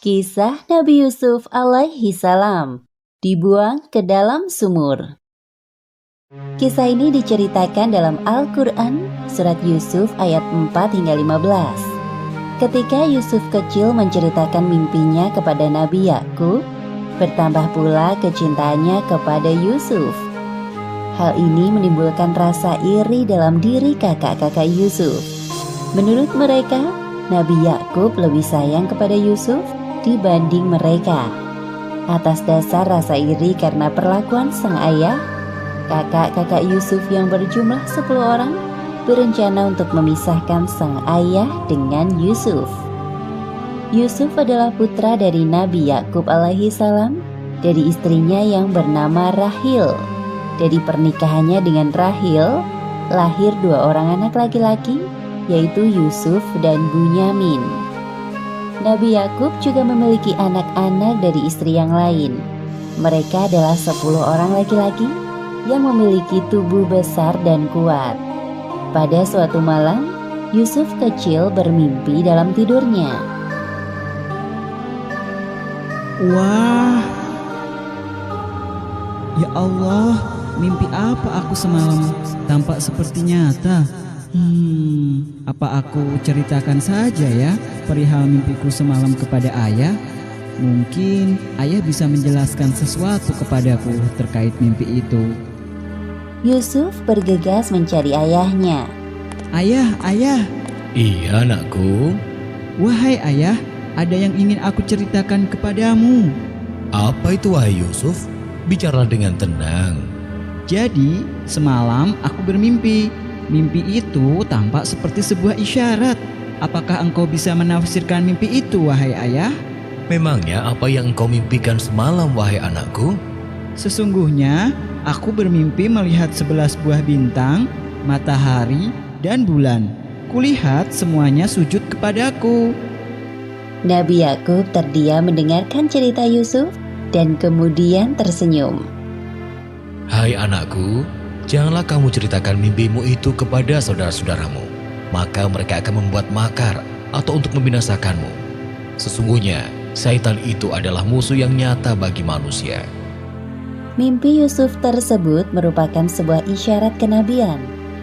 Kisah Nabi Yusuf alaihi salam dibuang ke dalam sumur. Kisah ini diceritakan dalam Al-Quran, surat Yusuf ayat 4 hingga 15. Ketika Yusuf kecil menceritakan mimpinya kepada Nabi Yakub, bertambah pula kecintaannya kepada Yusuf. Hal ini menimbulkan rasa iri dalam diri kakak-kakak Yusuf. Menurut mereka, Nabi Yakub lebih sayang kepada Yusuf dibanding mereka. Atas dasar rasa iri karena perlakuan sang ayah, kakak-kakak Yusuf yang berjumlah 10 orang berencana untuk memisahkan sang ayah dengan Yusuf. Yusuf adalah putra dari Nabi Yakub alaihi salam dari istrinya yang bernama Rahil. Dari pernikahannya dengan Rahil, lahir 2 orang anak laki-laki, yaitu Yusuf dan Bunyamin. Nabi Yakub juga memiliki anak-anak dari istri yang lain. Mereka adalah 10 orang laki-laki yang memiliki tubuh besar dan kuat. Pada suatu malam, Yusuf kecil bermimpi dalam tidurnya. Wah, ya Allah, mimpi apa aku semalam? Tampak seperti nyata. Apa aku ceritakan saja ya perihal mimpiku semalam kepada ayah? Mungkin ayah bisa menjelaskan sesuatu kepadaku terkait mimpi itu. Yusuf bergegas mencari ayahnya. Ayah. Iya anakku. Wahai ayah, ada yang ingin aku ceritakan kepadamu. Apa itu wahai Yusuf? Bicara dengan tenang. Jadi, semalam aku bermimpi. Mimpi itu tampak seperti sebuah isyarat. Apakah engkau bisa menafsirkan mimpi itu, wahai ayah? Memangnya apa yang engkau mimpikan semalam, wahai anakku? Sesungguhnya, aku bermimpi melihat 11 buah bintang, matahari, dan bulan. Kulihat semuanya sujud kepadaku. Nabi Yakub terdiam mendengarkan cerita Yusuf dan kemudian tersenyum. Hai anakku, janganlah kamu ceritakan mimpimu itu kepada saudara-saudaramu. Maka mereka akan membuat makar atau untuk membinasakanmu. Sesungguhnya, syaitan itu adalah musuh yang nyata bagi manusia. Mimpi Yusuf tersebut merupakan sebuah isyarat kenabian,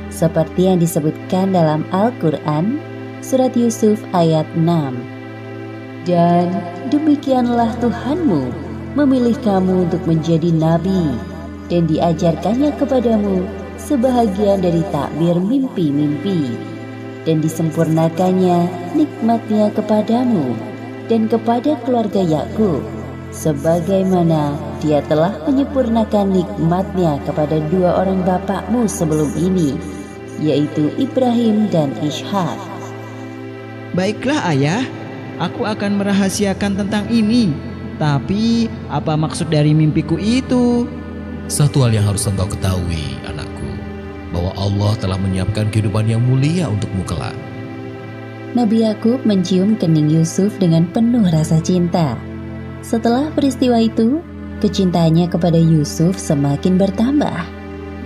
seperti yang disebutkan dalam Al-Quran, surat Yusuf ayat 6. Dan demikianlah Tuhanmu memilih kamu untuk menjadi nabi, dan diajarkannya kepadamu sebahagian dari takbir mimpi-mimpi, dan disempurnakannya nikmatnya kepadamu dan kepada keluarga Yakub, sebagaimana dia telah menyempurnakan nikmatnya kepada 2 orang bapakmu sebelum ini, yaitu Ibrahim dan Ishak. Baiklah ayah, aku akan merahasiakan tentang ini. Tapi apa maksud dari mimpiku itu? Satu hal yang harus engkau ketahui, anakku, bahwa Allah telah menyiapkan kehidupan yang mulia untukmu kelak. Nabi Yakub mencium kening Yusuf dengan penuh rasa cinta. Setelah peristiwa itu, kecintaannya kepada Yusuf semakin bertambah.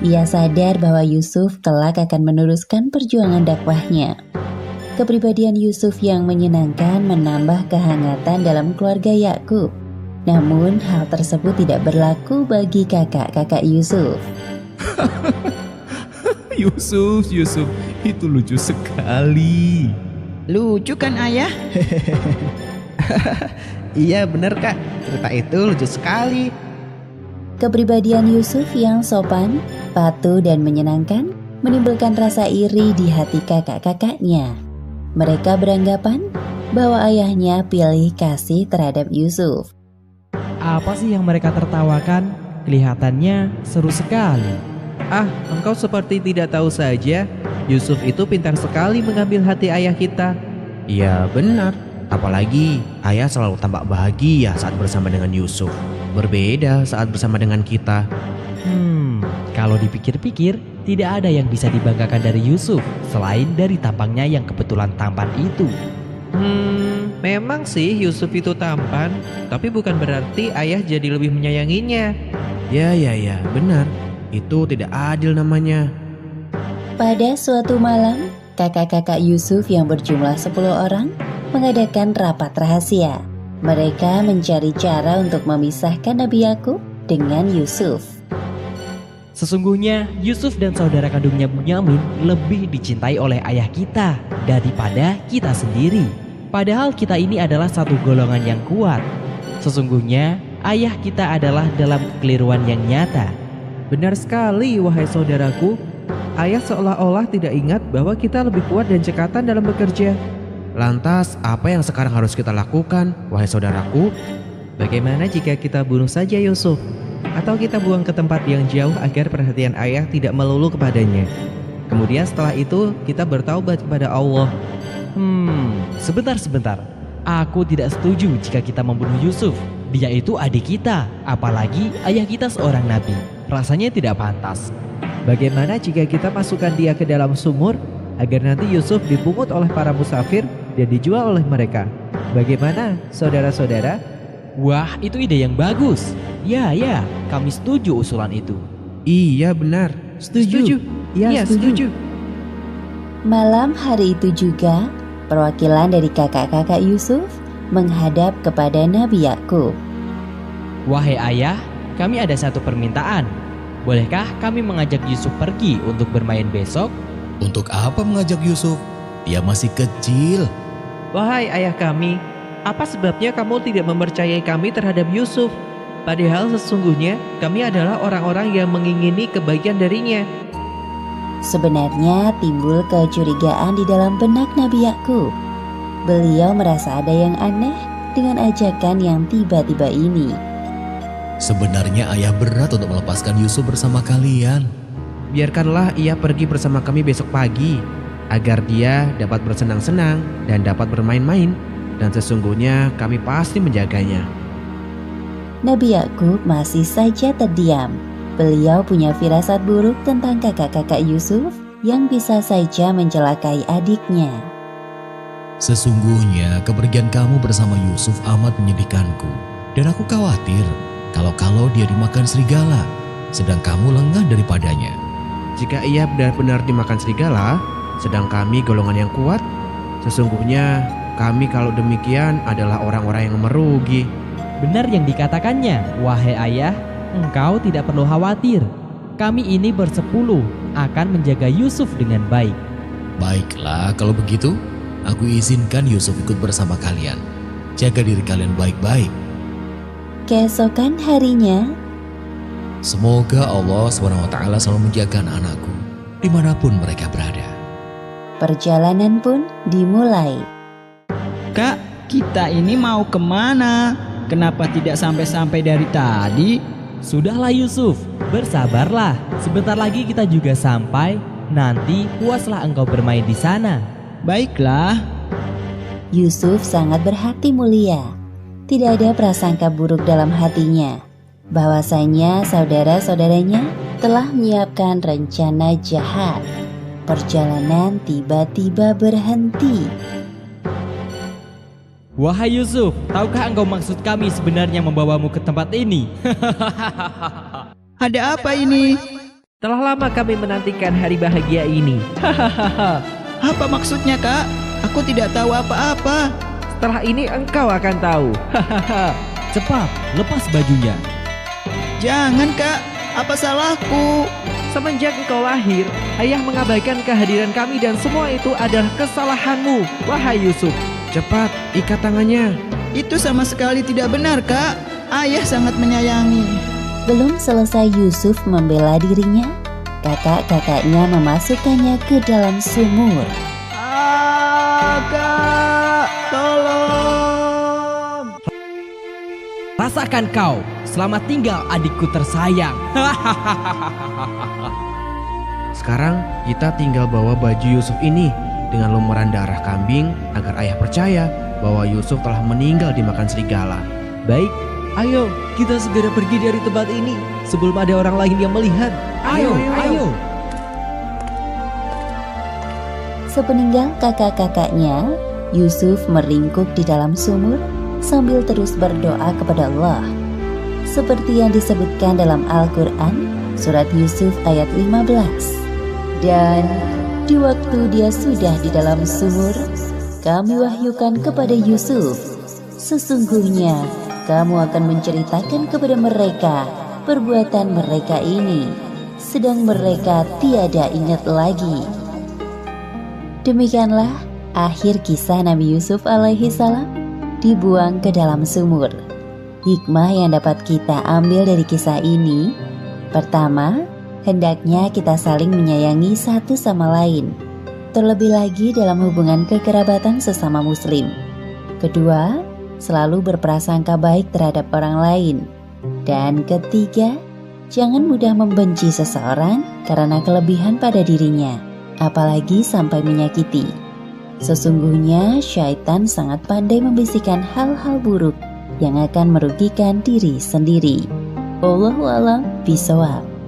Ia sadar bahwa Yusuf kelak akan meneruskan perjuangan dakwahnya. Kepribadian Yusuf yang menyenangkan menambah kehangatan dalam keluarga Yakub. Namun hal tersebut tidak berlaku bagi kakak-kakak Yusuf. Yusuf, itu lucu sekali. Lucu kan ayah? Iya bener kak, cerita itu lucu sekali. Kepribadian Yusuf yang sopan, patuh dan menyenangkan menimbulkan rasa iri di hati kakak-kakaknya. Mereka beranggapan bahwa ayahnya pilih kasih terhadap Yusuf. Apa sih yang mereka tertawakan? Kelihatannya seru sekali. Engkau seperti tidak tahu saja. Yusuf itu pintar sekali mengambil hati ayah kita. Iya benar, apalagi ayah selalu tampak bahagia saat bersama dengan Yusuf. Berbeda saat bersama dengan kita. Kalau dipikir-pikir, tidak ada yang bisa dibanggakan dari Yusuf selain dari tampangnya yang kebetulan tampan itu. Memang sih Yusuf itu tampan, tapi bukan berarti ayah jadi lebih menyayanginya. Ya, benar. Itu tidak adil namanya. Pada suatu malam, kakak-kakak Yusuf yang berjumlah 10 orang mengadakan rapat rahasia. Mereka mencari cara untuk memisahkan Nabi Yakub dengan Yusuf. Sesungguhnya Yusuf dan saudara kandungnya Bunyamin lebih dicintai oleh ayah kita daripada kita sendiri. Padahal kita ini adalah satu golongan yang kuat. Sesungguhnya ayah kita adalah dalam kekeliruan yang nyata. Benar sekali, wahai saudaraku. Ayah seolah-olah tidak ingat bahwa kita lebih kuat dan cekatan dalam bekerja. Lantas, apa yang sekarang harus kita lakukan, wahai saudaraku? Bagaimana jika kita bunuh saja Yusuf? Atau kita buang ke tempat yang jauh agar perhatian ayah tidak melulu kepadanya. Kemudian setelah itu kita bertaubat kepada Allah. Sebentar. Aku tidak setuju jika kita membunuh Yusuf. Dia itu adik kita, apalagi ayah kita seorang nabi. Rasanya tidak pantas. Bagaimana jika kita masukkan dia ke dalam sumur agar nanti Yusuf dipungut oleh para musafir dan dijual oleh mereka? Bagaimana, saudara-saudara? Wah, itu ide yang bagus. Ya, kami setuju usulan itu. Iya benar, setuju. Ya, setuju. Malam hari itu juga, perwakilan dari kakak-kakak Yusuf menghadap kepada Nabi Yakub. Wahai ayah, kami ada satu permintaan. Bolehkah kami mengajak Yusuf pergi untuk bermain besok? Untuk apa mengajak Yusuf? Dia masih kecil. Wahai ayah kami, apa sebabnya kamu tidak mempercayai kami terhadap Yusuf? Padahal sesungguhnya kami adalah orang-orang yang mengingini kebaikan darinya. Sebenarnya timbul kecurigaan di dalam benak Nabi Yakub. Beliau merasa ada yang aneh dengan ajakan yang tiba-tiba ini. Sebenarnya ayah berat untuk melepaskan Yusuf bersama kalian. Biarkanlah ia pergi bersama kami besok pagi, agar dia dapat bersenang-senang dan dapat bermain-main, dan sesungguhnya kami pasti menjaganya. Nabi Yakub masih saja terdiam. Beliau punya firasat buruk tentang kakak-kakak Yusuf yang bisa saja mencelakai adiknya. Sesungguhnya kepergian kamu bersama Yusuf amat menyedihkanku. Dan aku khawatir kalau dia dimakan serigala, sedang kamu lengah daripadanya. Jika ia benar-benar dimakan serigala, sedang kami golongan yang kuat, sesungguhnya kami kalau demikian adalah orang-orang yang merugi. Benar yang dikatakannya, wahai ayah, engkau tidak perlu khawatir. Kami ini bersepuluh akan menjaga Yusuf dengan baik. Baiklah, kalau begitu, aku izinkan Yusuf ikut bersama kalian. Jaga diri kalian baik-baik. Keesokan harinya, Semoga Allah SWT selalu menjaga anak-anakku dimanapun mereka berada. perjalanan pun dimulai. Kak, kita ini mau kemana? Kenapa tidak sampai-sampai dari tadi? Sudahlah Yusuf, bersabarlah. Sebentar lagi kita juga sampai. Nanti puaslah engkau bermain di sana. Baiklah. Yusuf sangat berhati mulia. Tidak ada prasangka buruk dalam hatinya. Bahwasanya saudara-saudaranya telah menyiapkan rencana jahat. Perjalanan tiba-tiba berhenti. Wahai Yusuf, tahukah engkau maksud kami sebenarnya membawamu ke tempat ini? Ada apa ini? Telah lama kami menantikan hari bahagia ini. Apa maksudnya, Kak? Aku tidak tahu apa-apa. Setelah ini engkau akan tahu. Cepat, lepas bajunya. Jangan, Kak. Apa salahku? Semenjak engkau lahir, ayah mengabaikan kehadiran kami dan semua itu adalah kesalahanmu, wahai Yusuf. Cepat, ikat tangannya. Itu sama sekali tidak benar, Kak. Ayah sangat menyayangi. Belum selesai Yusuf membela dirinya, kakak-kakaknya memasukkannya ke dalam sumur. Kak, tolong. Rasakan kau, selamat tinggal adikku tersayang. Sekarang kita tinggal bawa baju Yusuf ini dengan lumuran darah kambing agar ayah percaya bahwa Yusuf telah meninggal dimakan serigala. Baik, ayo kita segera pergi dari tempat ini sebelum ada orang lain yang melihat. Ayo. Sepeninggal kakak-kakaknya, Yusuf meringkuk di dalam sumur sambil terus berdoa kepada Allah. Seperti yang disebutkan dalam Al-Quran, surat Yusuf ayat 15. Dan di waktu dia sudah di dalam sumur, kami wahyukan kepada Yusuf Sesungguhnya kamu akan menceritakan kepada mereka perbuatan mereka ini, sedang mereka tiada ingat lagi. Demikianlah akhir kisah Nabi Yusuf alaihi salam dibuang ke dalam sumur. Hikmah yang dapat kita ambil dari kisah ini, pertama, hendaknya kita saling menyayangi satu sama lain, terlebih lagi dalam hubungan kekerabatan sesama muslim. Kedua, selalu berprasangka baik terhadap orang lain. Dan ketiga, jangan mudah membenci seseorang karena kelebihan pada dirinya, apalagi sampai menyakiti. Sesungguhnya syaitan sangat pandai membisikkan hal-hal buruk yang akan merugikan diri sendiri. Wallahu a'lam bishawab.